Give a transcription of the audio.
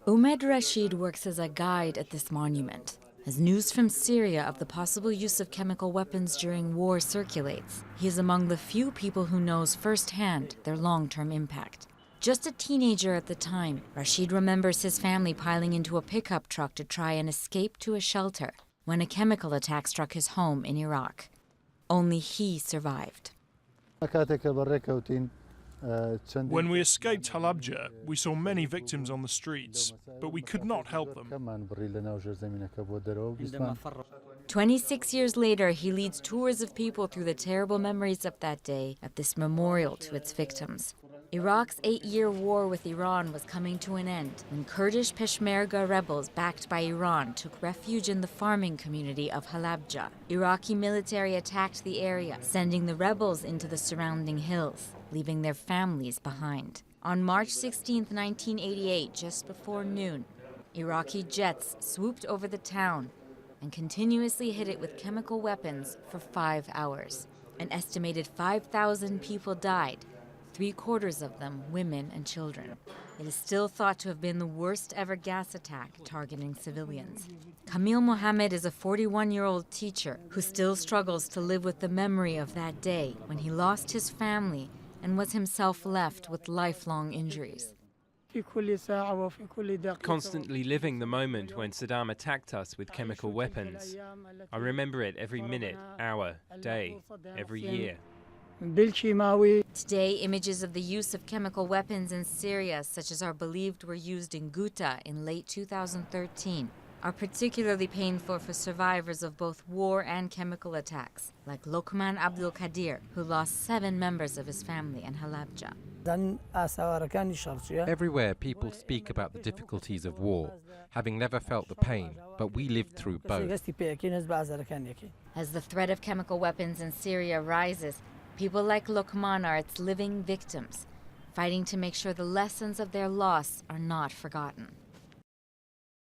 Umed Rashid works as a guide at this monument. As news from Syria of the possible use of chemical weapons during war circulates, he is among the few people who knows firsthand their long-term impact. Just a teenager at the time, Rashid remembers his family piling into a pickup truck to try and escape to a shelter when a chemical attack struck his home in Iraq. Only he survived. When we escaped Halabja, we saw many victims on the streets, but we could not help them. 26 years later, he leads tours of people through the terrible memories of that day at this memorial to its victims. Iraq's 8-year war with Iran was coming to an end when Kurdish Peshmerga rebels backed by Iran took refuge in the farming community of Halabja. Iraqi military attacked the area, sending the rebels into the surrounding hills, leaving their families behind. On March 16, 1988, just before noon, Iraqi jets swooped over the town and continuously hit it with chemical weapons for 5 hours. An estimated 5,000 people died, 3/4 of them women and children. It is still thought to have been the worst ever gas attack targeting civilians. Kamil Mohammad is a 41-year-old teacher who still struggles to live with the memory of that day when he lost his family and was himself left with lifelong injuries. Constantly living the moment when Saddam attacked us with chemical weapons. I remember it every minute, hour, day, every year. Today, images of the use of chemical weapons in Syria, such as are believed were used in Ghouta in late 2013, are particularly painful for survivors of both war and chemical attacks, like Logman Abdul Qadir, who lost 7 members of his family in Halabja. Everywhere people speak about the difficulties of war, having never felt the pain, but we lived through both. As the threat of chemical weapons in Syria rises, people like Logman are its living victims, fighting to make sure the lessons of their loss are not forgotten.